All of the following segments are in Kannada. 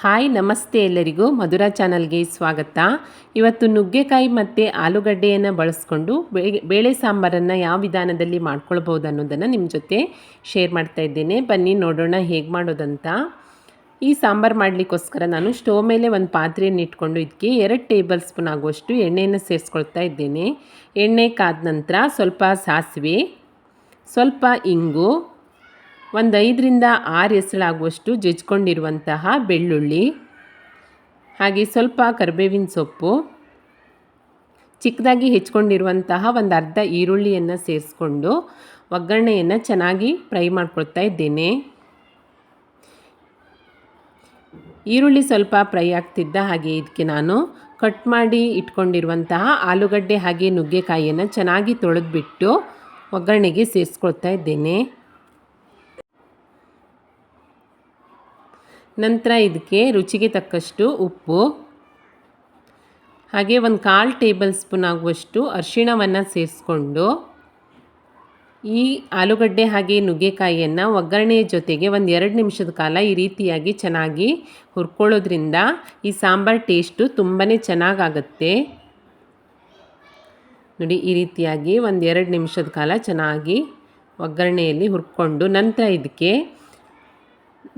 ಹಾಯ್ ನಮಸ್ತೆ ಎಲ್ಲರಿಗೂ ಮಧುರಾ ಚಾನಲ್ಗೆ ಸ್ವಾಗತ. ಇವತ್ತು ನುಗ್ಗೆಕಾಯಿ ಮತ್ತು ಆಲೂಗಡ್ಡೆಯನ್ನು ಬಳಸ್ಕೊಂಡು ಬೇಳೆ ಸಾಂಬಾರನ್ನು ಯಾವ ವಿಧಾನದಲ್ಲಿ ಮಾಡ್ಕೊಳ್ಬೋದು ಅನ್ನೋದನ್ನು ನಿಮ್ಮ ಜೊತೆ ಶೇರ್ ಮಾಡ್ತಾ ಇದ್ದೇನೆ. ಬನ್ನಿ ನೋಡೋಣ ಹೇಗೆ ಮಾಡೋದಂತ. ಈ ಸಾಂಬಾರು ಮಾಡಲಿಕ್ಕೋಸ್ಕರ ನಾನು ಸ್ಟವ್ ಮೇಲೆ ಒಂದು ಪಾತ್ರೆಯನ್ನು ಇಟ್ಕೊಂಡು ಇದಕ್ಕೆ 2 ಟೇಬಲ್ ಸ್ಪೂನ್ ಆಗುವಷ್ಟು ಎಣ್ಣೆಯನ್ನು ಸೇರಿಸ್ಕೊಳ್ತಾ ಇದ್ದೇನೆ. ಎಣ್ಣೆ ಕಾದ ನಂತರ ಸ್ವಲ್ಪ ಸಾಸಿವೆ, ಸ್ವಲ್ಪ ಇಂಗು, ಒಂದು 5ರಿಂದ 6 ಎಸಳಾಗುವಷ್ಟು ಜಜ್ಕೊಂಡಿರುವಂತಹ ಬೆಳ್ಳುಳ್ಳಿ, ಹಾಗೆ ಸ್ವಲ್ಪ ಕರಿಬೇವಿನ ಸೊಪ್ಪು, ಚಿಕ್ಕದಾಗಿ ಹೆಚ್ಕೊಂಡಿರುವಂತಹ ಒಂದು ಅರ್ಧ ಈರುಳ್ಳಿಯನ್ನು ಸೇರಿಸ್ಕೊಂಡು ಒಗ್ಗರಣೆಯನ್ನು ಚೆನ್ನಾಗಿ ಫ್ರೈ ಮಾಡ್ಕೊಳ್ತಾ ಇದ್ದೇನೆ. ಈರುಳ್ಳಿ ಸ್ವಲ್ಪ ಫ್ರೈ ಆಗ್ತಿದ್ದ ಹಾಗೆ ಇದಕ್ಕೆ ನಾನು ಕಟ್ ಮಾಡಿ ಇಟ್ಕೊಂಡಿರುವಂತಹ ಆಲೂಗಡ್ಡೆ ಹಾಗೆ ನುಗ್ಗೆಕಾಯಿಯನ್ನು ಚೆನ್ನಾಗಿ ತೊಳೆದ್ಬಿಟ್ಟು ಒಗ್ಗರಣೆಗೆ ಸೇರಿಸ್ಕೊಳ್ತಾ ಇದ್ದೇನೆ. ನಂತರ ಇದಕ್ಕೆ ರುಚಿಗೆ ತಕ್ಕಷ್ಟು ಉಪ್ಪು, ಹಾಗೆ ಒಂದು 1/4 ಟೇಬಲ್ ಸ್ಪೂನ್ ಆಗುವಷ್ಟು ಅರಿಶಿಣವನ್ನು ಸೇರಿಸ್ಕೊಂಡು ಈ ಆಲೂಗಡ್ಡೆ ಹಾಗೆ ನುಗ್ಗೆಕಾಯಿಯನ್ನು ಒಗ್ಗರಣೆಯ ಜೊತೆಗೆ ಒಂದು 2 ನಿಮಿಷದ ಕಾಲ ಈ ರೀತಿಯಾಗಿ ಚೆನ್ನಾಗಿ ಹುರ್ಕೊಳ್ಳೋದ್ರಿಂದ ಈ ಸಾಂಬಾರು ಟೇಸ್ಟು ತುಂಬಾ ಚೆನ್ನಾಗಾಗುತ್ತೆ. ನೋಡಿ, ಈ ರೀತಿಯಾಗಿ ಒಂದು 2 ನಿಮಿಷದ ಕಾಲ ಚೆನ್ನಾಗಿ ಒಗ್ಗರಣೆಯಲ್ಲಿ ಹುರ್ಕೊಂಡು ನಂತರ ಇದಕ್ಕೆ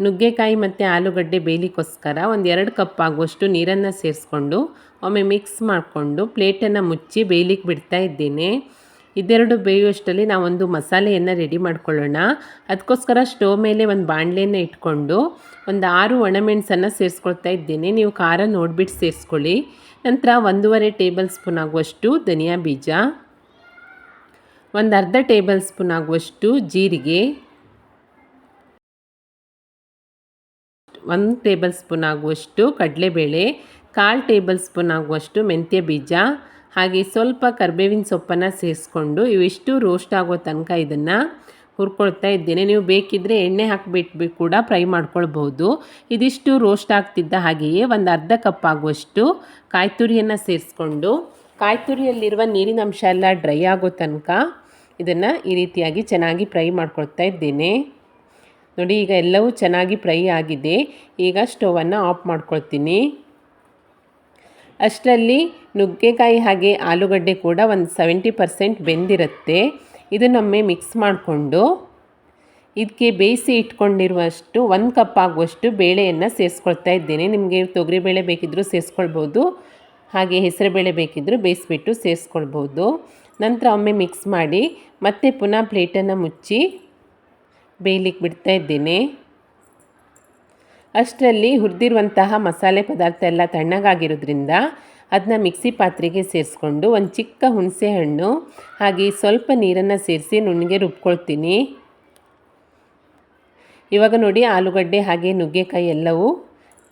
ನುಗ್ಗೆಕಾಯಿ ಮತ್ತು ಆಲೂಗಡ್ಡೆ ಬೇಯಲಿಕ್ಕೋಸ್ಕರ ಒಂದು 2 ಕಪ್ ಆಗುವಷ್ಟು ನೀರನ್ನು ಸೇರಿಸ್ಕೊಂಡು ಒಮ್ಮೆ ಮಿಕ್ಸ್ ಮಾಡಿಕೊಂಡು ಪ್ಲೇಟನ್ನು ಮುಚ್ಚಿ ಬೇಯಲಿಕ್ಕೆ ಬಿಡ್ತಾ ಇದ್ದೇನೆ. ಇದೆರಡು ಬೇಯುವಷ್ಟರಲ್ಲಿ ನಾವೊಂದು ಮಸಾಲೆಯನ್ನು ರೆಡಿ ಮಾಡ್ಕೊಳ್ಳೋಣ. ಅದಕ್ಕೋಸ್ಕರ ಸ್ಟವ್ ಮೇಲೆ ಒಂದು ಬಾಣಲೆಯನ್ನು ಇಟ್ಕೊಂಡು ಒಂದು 6 ಒಣಮೆಣಸನ್ನು ಸೇರಿಸ್ಕೊಳ್ತಾ ಇದ್ದೇನೆ. ನೀವು ಖಾರ ನೋಡಿಬಿಟ್ಟು ಸೇರಿಸ್ಕೊಳ್ಳಿ. ನಂತರ 1.5 ಟೇಬಲ್ ಸ್ಪೂನ್ ಆಗುವಷ್ಟು ಧನಿಯಾ ಬೀಜ, ಒಂದು ಅರ್ಧ ಟೇಬಲ್ ಸ್ಪೂನ್ ಆಗುವಷ್ಟು ಜೀರಿಗೆ, 1 ಟೇಬಲ್ ಸ್ಪೂನ್ ಆಗುವಷ್ಟು ಕಡಲೆಬೇಳೆ, 1/4 ಟೇಬಲ್ ಸ್ಪೂನ್ ಆಗುವಷ್ಟು ಮೆಂತ್ಯ ಬೀಜ, ಹಾಗೆ ಸ್ವಲ್ಪ ಕರಿಬೇವಿನ ಸೊಪ್ಪನ್ನು ಸೇರಿಸ್ಕೊಂಡು ಇವಿಷ್ಟು ರೋಸ್ಟ್ ಆಗೋ ತನಕ ಇದನ್ನು ಹುರ್ಕೊಳ್ತಾ ಇದ್ದೇನೆ. ನೀವು ಬೇಕಿದ್ದರೆ ಎಣ್ಣೆ ಹಾಕಿಬಿಟ್ಟು ಕೂಡ ಫ್ರೈ ಮಾಡ್ಕೊಳ್ಬೋದು. ಇದಿಷ್ಟು ರೋಸ್ಟ್ ಆಗ್ತಿದ್ದ ಹಾಗೆಯೇ ಒಂದು ಅರ್ಧ ಕಪ್ ಆಗುವಷ್ಟು ಕಾಯಿ ತುರಿಯನ್ನು ಸೇರಿಸ್ಕೊಂಡು ಕಾಯಿ ತುರಿಯಲ್ಲಿರುವ ನೀರಿನ ಅಂಶ ಎಲ್ಲ ಡ್ರೈ ಆಗೋ ತನಕ ಇದನ್ನು ಈ ರೀತಿಯಾಗಿ ಚೆನ್ನಾಗಿ ಫ್ರೈ ಮಾಡ್ಕೊಳ್ತಾ ಇದ್ದೇನೆ. ನೋಡಿ, ಈಗ ಎಲ್ಲವೂ ಚೆನ್ನಾಗಿ ಫ್ರೈ ಆಗಿದೆ. ಈಗ ಸ್ಟವನ್ನು ಆಫ್ ಮಾಡ್ಕೊಳ್ತೀನಿ. ಅಷ್ಟರಲ್ಲಿ ನುಗ್ಗೆಕಾಯಿ ಹಾಗೆ ಆಲೂಗಡ್ಡೆ ಕೂಡ ಒಂದು 70% ಬೆಂದಿರುತ್ತೆ. ಇದನ್ನೊಮ್ಮೆ ಮಿಕ್ಸ್ ಮಾಡಿಕೊಂಡು ಇದಕ್ಕೆ ಬೇಯಿಸಿ ಇಟ್ಕೊಂಡಿರುವಷ್ಟು 1 ಕಪ್ ಆಗುವಷ್ಟು ಬೇಳೆಯನ್ನು ಸೇರಿಸ್ಕೊಳ್ತಾ ಇದ್ದೇನೆ. ನಿಮಗೆ ತೊಗರಿಬೇಳೆ ಬೇಕಿದ್ದರೂ ಸೇರಿಸ್ಕೊಳ್ಬೋದು, ಹಾಗೆ ಹೆಸರುಬೇಳೆ ಬೇಕಿದ್ದರೂ ಬೇಯಿಸಿಬಿಟ್ಟು ಸೇರಿಸ್ಕೊಳ್ಬೋದು. ನಂತರ ಒಮ್ಮೆ ಮಿಕ್ಸ್ ಮಾಡಿ ಮತ್ತೆ ಪುನಃ ಪ್ಲೇಟನ್ನು ಮುಚ್ಚಿ ಬೇಯಲಿಕ್ಕೆ ಬಿಡ್ತಾ ಇದ್ದೇನೆ. ಅಷ್ಟರಲ್ಲಿ ಹುರಿದಿರುವಂತಹ ಮಸಾಲೆ ಪದಾರ್ಥ ಎಲ್ಲ ತಣ್ಣಗಾಗಿರೋದ್ರಿಂದ ಅದನ್ನ ಮಿಕ್ಸಿ ಪಾತ್ರೆಗೆ ಸೇರಿಸ್ಕೊಂಡು ಒಂದು ಚಿಕ್ಕ ಹುಣಸೆ ಹಣ್ಣು ಹಾಗೆ ಸ್ವಲ್ಪ ನೀರನ್ನು ಸೇರಿಸಿ ನುಣ್ಣಗೆ ರುಬ್ಕೊಳ್ತೀನಿ. ಇವಾಗ ನೋಡಿ, ಆಲೂಗಡ್ಡೆ ಹಾಗೆ ನುಗ್ಗೆಕಾಯಿ ಎಲ್ಲವೂ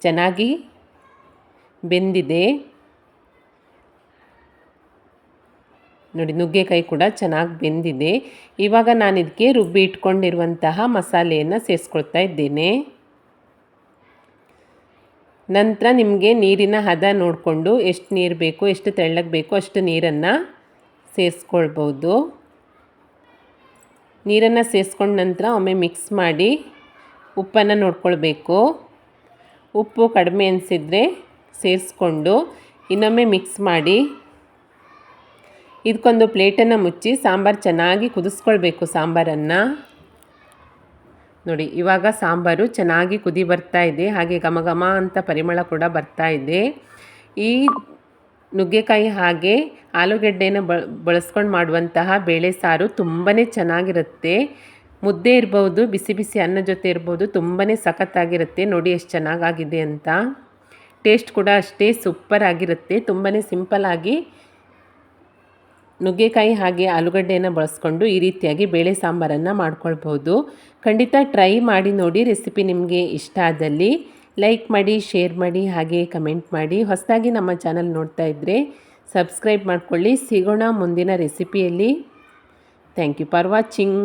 ಚೆನ್ನಾಗಿ ಬೆಂದಿದೆ. ನೋಡಿ, ನುಗ್ಗೆಕಾಯಿ ಕೂಡ ಚೆನ್ನಾಗಿ ಬೆಂದಿದೆ. ಇವಾಗ ನಾನು ಇದಕ್ಕೆ ರುಬ್ಬಿ ಇಟ್ಕೊಂಡಿರುವಂತಹ ಮಸಾಲೆಯನ್ನು ಸೇರಿಸ್ಕೊಳ್ತಾ ಇದ್ದೇನೆ. ನಂತರ ನಿಮಗೆ ನೀರಿನ ಹದ ನೋಡಿಕೊಂಡು ಎಷ್ಟು ನೀರು ಬೇಕು, ಎಷ್ಟು ತೆಳ್ಳಗೆ ಬೇಕು ಅಷ್ಟು ನೀರನ್ನು ಸೇರಿಸ್ಕೊಳ್ಬೋದು. ನೀರನ್ನು ಸೇರಿಸ್ಕೊಂಡ ನಂತರ ಒಮ್ಮೆ ಮಿಕ್ಸ್ ಮಾಡಿ ಉಪ್ಪನ್ನು ನೋಡ್ಕೊಳ್ಬೇಕು. ಉಪ್ಪು ಕಡಿಮೆ ಅನಿಸಿದರೆ ಸೇರಿಸ್ಕೊಂಡು ಇನ್ನೊಮ್ಮೆ ಮಿಕ್ಸ್ ಮಾಡಿ ಇದಕ್ಕೊಂದು ಪ್ಲೇಟನ್ನು ಮುಚ್ಚಿ ಸಾಂಬಾರು ಚೆನ್ನಾಗಿ ಕುದಿಸ್ಕೊಳ್ಬೇಕು. ಸಾಂಬಾರನ್ನು ನೋಡಿ, ಇವಾಗ ಸಾಂಬಾರು ಚೆನ್ನಾಗಿ ಕುದಿ ಬರ್ತಾ ಇದೆ, ಹಾಗೆ ಘಮ ಘಮ ಅಂತ ಪರಿಮಳ ಕೂಡ ಬರ್ತಾ ಇದೆ. ಈ ನುಗ್ಗೆಕಾಯಿ ಹಾಗೆ ಆಲೂಗಡ್ಡೆನ ಬಳಸ್ಕೊಂಡು ಮಾಡುವಂತಹ ಬೇಳೆ ಸಾರು ತುಂಬಾ ಚೆನ್ನಾಗಿರುತ್ತೆ. ಮುದ್ದೆ ಇರ್ಬೋದು, ಬಿಸಿ ಬಿಸಿ ಅನ್ನ ಜೊತೆ ಇರ್ಬೋದು, ತುಂಬಾ ಸಖತ್ತಾಗಿರುತ್ತೆ. ನೋಡಿ ಎಷ್ಟು ಚೆನ್ನಾಗಾಗಿದೆ ಅಂತ. ಟೇಸ್ಟ್ ಕೂಡ ಅಷ್ಟೇ ಸೂಪರ್ ಆಗಿರುತ್ತೆ. ತುಂಬಾ ಸಿಂಪಲ್ಲಾಗಿ ನುಗ್ಗೆಕಾಯಿ ಹಾಗೆ ಆಲೂಗಡ್ಡೆಯನ್ನು ಬಳಸ್ಕೊಂಡು ಈ ರೀತಿಯಾಗಿ ಬೇಳೆ ಸಾಂಬಾರನ್ನು ಮಾಡ್ಕೊಳ್ಬೋದು. ಖಂಡಿತ ಟ್ರೈ ಮಾಡಿ ನೋಡಿ. ರೆಸಿಪಿ ನಿಮಗೆ ಇಷ್ಟ ಆದಲ್ಲಿ ಲೈಕ್ ಮಾಡಿ, ಶೇರ್ ಮಾಡಿ, ಹಾಗೆ ಕಮೆಂಟ್ ಮಾಡಿ. ಹೊಸದಾಗಿ ನಮ್ಮ ಚಾನಲ್ ನೋಡ್ತಾ ಇದ್ದರೆ ಸಬ್ಸ್ಕ್ರೈಬ್ ಮಾಡ್ಕೊಳ್ಳಿ. ಸಿಗೋಣ ಮುಂದಿನ ರೆಸಿಪಿಯಲ್ಲಿ. Thank you for watching.